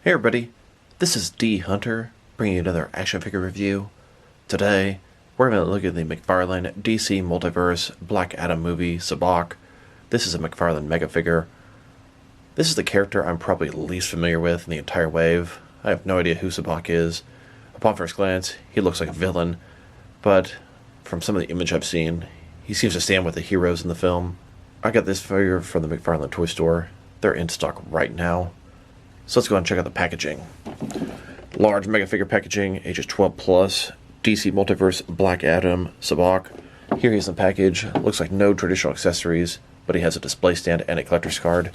Hey everybody, this is D Hunter, bringing you another action figure review. Today, we're going to look at the McFarlane DC Multiverse Black Adam movie Sabbac. This is a McFarlane Megafigure. This is the character I'm probably least familiar with in the entire wave. I have no idea who Sabbac is. Upon first glance, he looks like a villain, but from some of the image I've seen, he seems to stand with the heroes in the film. I got this figure from the McFarlane toy store. They're in stock right now. So let's go and check out the packaging. Large Megafigure packaging, ages 12 plus, DC Multiverse Black Adam Sabbac. Here he is in the package. Looks like no traditional accessories, but he has a display stand and a collector's card.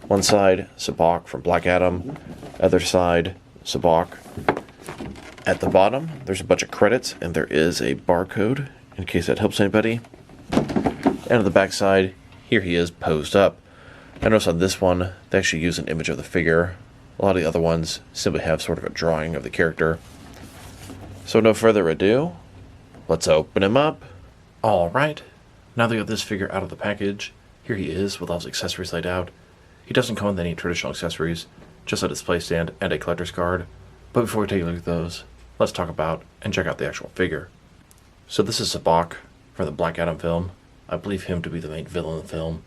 One side, Sabbac from Black Adam. Other side, Sabbac. At the bottom, there's a bunch of credits, and there is a barcode, in case that helps anybody. And on the back side, here he is posed up. I noticed on this one, they actually use an image of the figure. A lot of the other ones simply have sort of a drawing of the character. So no further ado, let's open him up. Alright, now that we got this figure out of the package, here he is with all his accessories laid out. He doesn't come with any traditional accessories, just a display stand and a collector's card. But before we take a look at those, let's talk about and check out the actual figure. So this is Sabbac from the Black Adam film. I believe him to be the main villain in the film.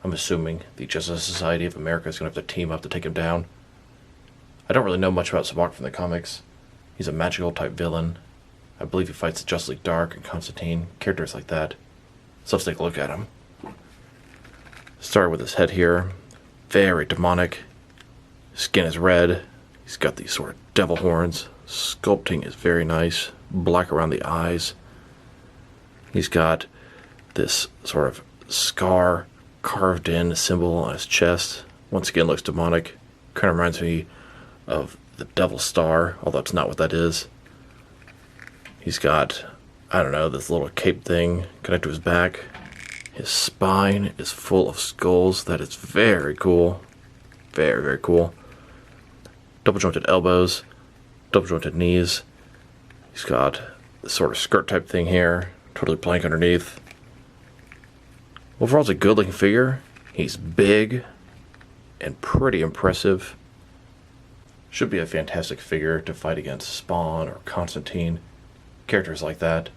I'm assuming the Justice Society of America is going to have to team up to take him down. I don't really know much about Sabbac from the comics. He's a magical type villain. I believe he fights the Justice League Dark and Constantine, characters like that. So let's take a look at him. Start with his head here. Very demonic. Skin is red. He's got these sort of devil horns. Sculpting is very nice. Black around the eyes. He's got this sort of scar carved in symbol on his chest. Once again, looks demonic. Kind of reminds me of the Devil Star, although it's not what that is. He's got, I don't know, this little cape thing connected to his back. His spine is full of skulls. That is very cool. Very, very cool. Double jointed elbows, double jointed knees. He's got this sort of skirt type thing here, totally blank underneath. Overall, it's a good looking figure. He's big and pretty impressive. Should be a fantastic figure to fight against Spawn or Constantine, characters like that.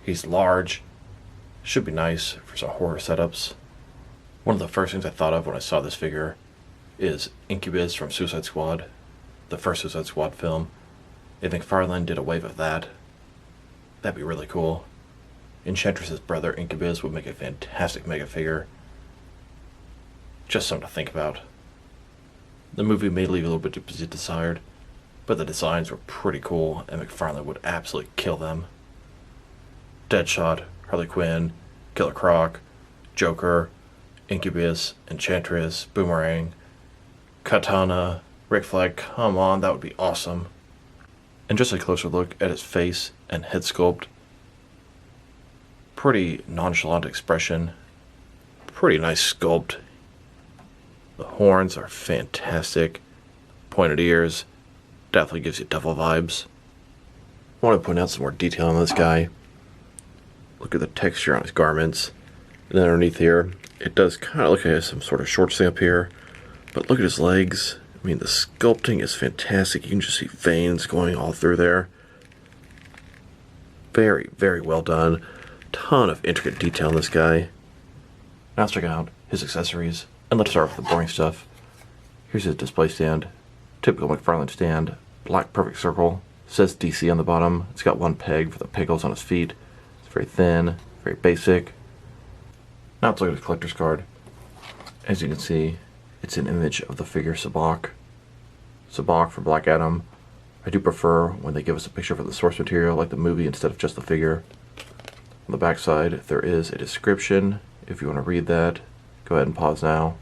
He's large. Should be nice for some horror setups. One of the first things I thought of when I saw this figure is Incubus from Suicide Squad, the first Suicide Squad film. If McFarlane did a wave of that, that'd be really cool. Enchantress's brother Incubus would make a fantastic Megafigure. Just something to think about. The movie may leave a little bit to be desired, but the designs were pretty cool, and McFarlane would absolutely kill them. Deadshot, Harley Quinn, Killer Croc, Joker, Incubus, Enchantress, Boomerang, Katana, Rick Flag, come on, that would be awesome. And just a closer look at his face and head sculpt. Pretty nonchalant expression. Pretty nice sculpt. The horns are fantastic. Pointed ears. Definitely gives you devil vibes. I want to point out some more detail on this guy. Look at the texture on his garments. And then underneath here, it does kind of look like some sort of shorts thing up here. But look at his legs. I mean, the sculpting is fantastic. You can just see veins going all through there. Very, very well done. Ton of intricate detail in this guy. Now let's check out his accessories. And let's start with the boring stuff. Here's his display stand. Typical McFarlane stand. Black perfect circle. Says DC on the bottom. It's got one peg for the pickles on his feet. It's very thin, very basic. Now let's look at his collector's card. As you can see, it's an image of the figure Sabbac. Sabbac from Black Adam. I do prefer when they give us a picture for the source material, like the movie, instead of just the figure. On the back side, there is a description. If you want to read that, go ahead and pause now.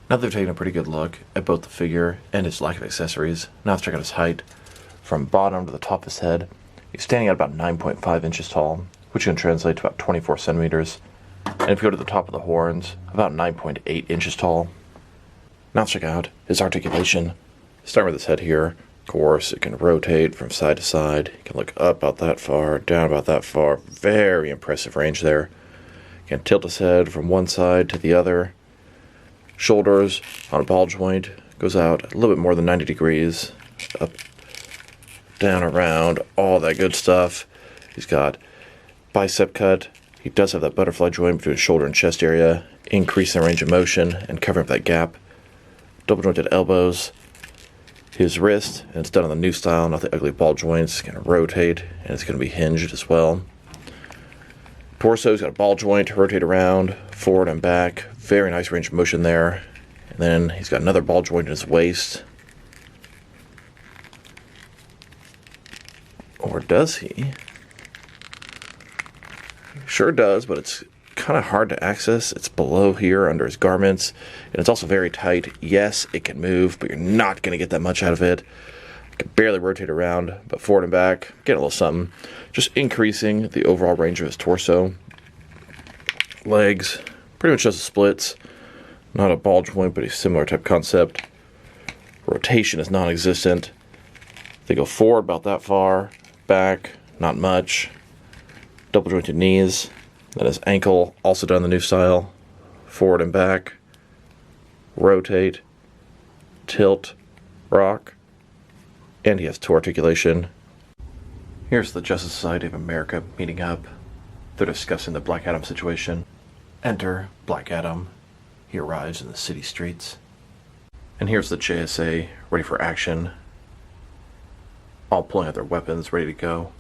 Now that we've taken a pretty good look at both the figure and his lack of accessories, now let's check out his height. From bottom to the top of his head, he's standing at about 9.5 inches tall, which can translate to about 24 centimeters. And if you go to the top of the horns, about 9.8 inches tall. Now let's check out his articulation. Starting with his head here. Of course, it can rotate from side to side. It can look up about that far, down about that far. Very impressive range there. Can tilt his head from one side to the other. Shoulders on a ball joint, goes out a little bit more than 90 degrees, up, down, around, all that good stuff. He's got bicep cut. He does have that butterfly joint between his shoulder and chest area, increasing the range of motion and covering up that gap. Double jointed elbows. His wrist, and it's done on the new style, not the ugly ball joints. It's going to rotate, and it's going to be hinged as well. Torso's got a ball joint, rotate around, forward and back. Very nice range of motion there. And then he's got another ball joint in his waist. Or does he? Sure does, but it's kind of hard to access. It's below here under his garments, and it's also very tight. Yes, it can move, but you're not going to get that much out of it. You can barely rotate around, but forward and back, getting a little something. Just increasing the overall range of his torso. Legs, pretty much just the splits. Not a ball joint, but a similar type concept. Rotation is non-existent. They go forward about that far, back, not much. Double jointed knees. Then his ankle, also done the new style. Forward and back. Rotate. Tilt. Rock. And he has toe articulation. Here's the Justice Society of America meeting up. They're discussing the Black Adam situation. Enter Black Adam. He arrives in the city streets. And here's the JSA, ready for action. All pulling out their weapons, ready to go.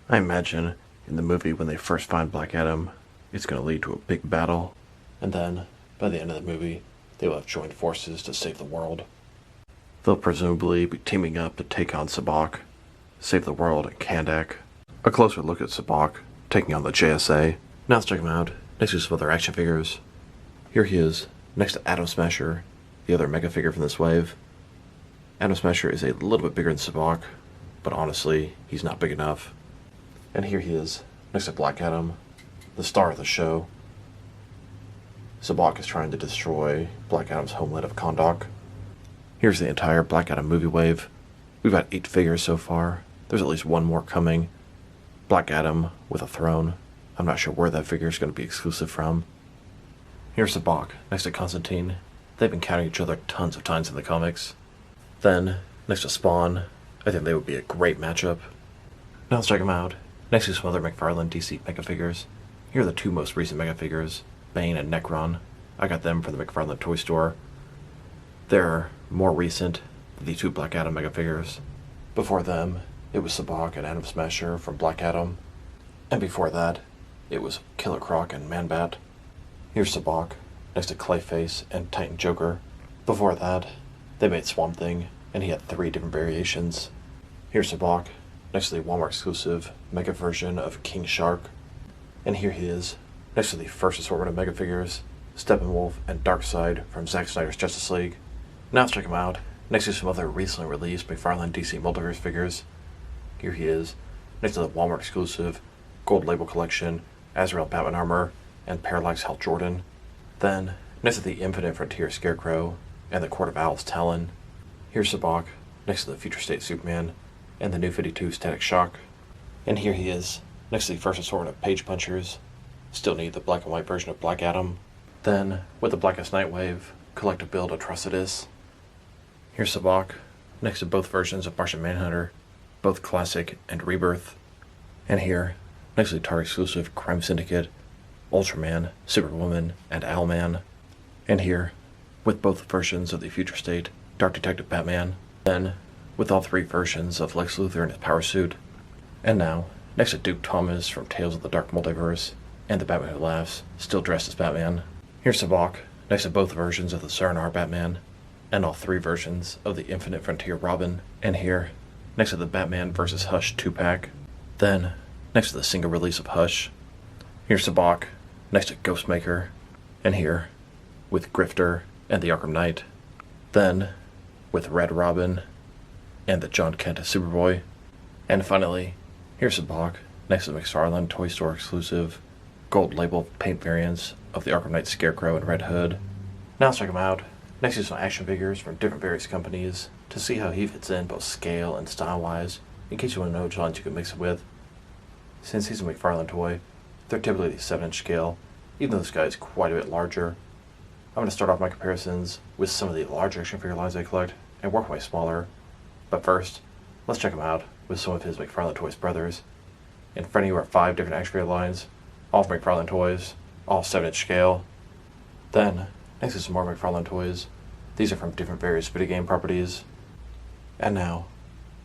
I imagine in the movie, when they first find Black Adam, it's going to lead to a big battle, and then, by the end of the movie, they will have joined forces to save the world. They'll presumably be teaming up to take on Sabbac, save the world in Kandak. A closer look at Sabbac, taking on the JSA. Now let's check him out, next to some other action figures. Here he is, next to Atom Smasher, the other mega figure from this wave. Atom Smasher is a little bit bigger than Sabbac, but honestly, he's not big enough. And here he is, next to Black Adam, the star of the show. Sabbac is trying to destroy Black Adam's homeland of Kahndaq. Here's the entire Black Adam movie wave. We've got 8 figures so far. There's at least one more coming. Black Adam with a throne. I'm not sure where that figure is going to be exclusive from. Here's Sabbac, next to Constantine. They've been counting each other tons of times in the comics. Then, next to Spawn, I think they would be a great matchup. Now let's check them out. Next to some other McFarlane DC Megafigures. Here are the 2 most recent Megafigures, Bane and Necron. I got them from the McFarlane toy store. They're more recent than the 2 Black Adam Megafigures. Before them, it was Sabbac and Atom Smasher from Black Adam. And before that, it was Killer Croc and Man-Bat. Here's Sabbac, next to Clayface and Titan Joker. Before that, they made Swamp Thing, and he had 3 different variations. Here's Sabbac, next to the Walmart exclusive mega version of King Shark. And here he is, next to the first assortment of mega figures, Steppenwolf and Darkseid from Zack Snyder's Justice League. Now let's check him out, next to some other recently released McFarlane DC Multiverse figures. Here he is, next to the Walmart exclusive Gold Label Collection, Azrael Batman Armor, and Parallax Hal Jordan. Then, next to the Infinite Frontier Scarecrow and the Court of Owls Talon. Here's Sabbac, next to the Future State Superman, and the New 52 Static Shock. And here he is, next to the first assortment of Page Punchers. Still need the black and white version of Black Adam. Then, with the Blackest Nightwave, collect a build Atrocitus. Here's Sabbac, next to both versions of Martian Manhunter, both Classic and Rebirth. And here, next to the Target exclusive Crime Syndicate, Ultraman, Superwoman, and Owlman. And here, with both versions of the Future State, Dark Detective Batman. Then, with all 3 versions of Lex Luthor in his power suit. And now, next to Duke Thomas from Tales of the Dark Multiverse, and the Batman Who Laughs, still dressed as Batman. Here's Sabbac, next to both versions of the Saranar Batman, and all 3 versions of the Infinite Frontier Robin. And here, next to the Batman vs. Hush 2-pack. Then, next to the single release of Hush. Here's Sabbac, next to Ghostmaker. And here, with Grifter and the Arkham Knight. Then, with Red Robin and the John Kent Superboy. And finally, here's Sabbac, next to the McFarlane Toy Store exclusive Gold Label paint variants of the Arkham Knight Scarecrow and Red Hood. Now let's check him out, next to some action figures from different various companies, to see how he fits in both scale and style-wise, in case you want to know which lines you can mix it with. Since he's a McFarlane toy, they're typically the 7-inch scale, even though this guy is quite a bit larger. I'm going to start off my comparisons with some of the large action figure lines I collect and work my way smaller. But first, let's check him out with some of his McFarlane Toys brothers. In front of you are 5 different action figure lines, all from McFarlane Toys, all 7-inch scale. Then, next is some more McFarlane Toys. These are from different various video game properties. And now,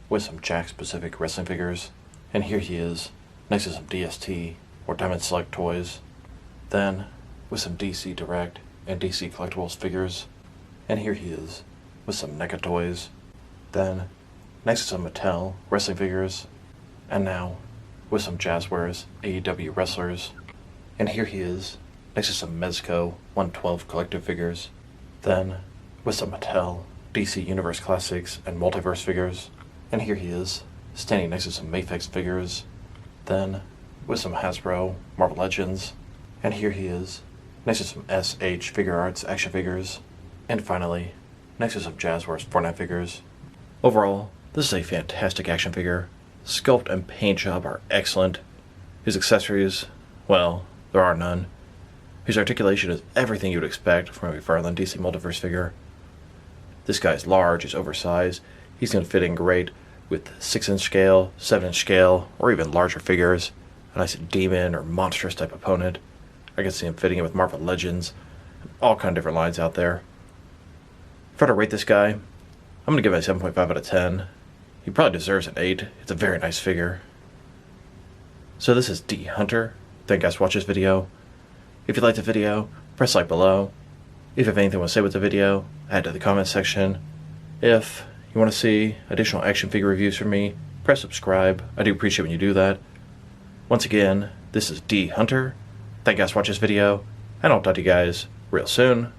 with some Jack-specific wrestling figures. And here he is, next to some DST or Diamond Select toys. Then, with some DC Direct and DC Collectibles figures. And here he is, with some NECA toys. Then, next to some Mattel wrestling figures. And now, with some Jazzwares AEW wrestlers. And here he is, next to some Mezco 112 collective figures. Then, with some Mattel DC Universe Classics and Multiverse figures. And here he is, standing next to some Mafex figures. Then, with some Hasbro Marvel Legends. And here he is, next to some SH Figure Arts action figures. And finally, next to some Jazzwares Fortnite figures. Overall, this is a fantastic action figure. Sculpt and paint job are excellent. His accessories, well, there are none. His articulation is everything you would expect from a McFarlane DC Multiverse figure. This guy's large, he's oversized. He's going to fit in great with 6-inch scale, 7-inch scale, or even larger figures. A nice demon or monstrous type opponent. I can see him fitting in with Marvel Legends, and all kind of different lines out there. If I were to rate this guy, I'm going to give it a 7.5 out of 10. He probably deserves an 8. It's a very nice figure. So this is D Hunter. Thank you guys for watching this video. If you liked the video, press like below. If you have anything you want to say with the video, add to the comment section. If you want to see additional action figure reviews from me, press subscribe. I do appreciate when you do that. Once again, this is D Hunter. Thank you guys for watching this video, and I'll talk to you guys real soon.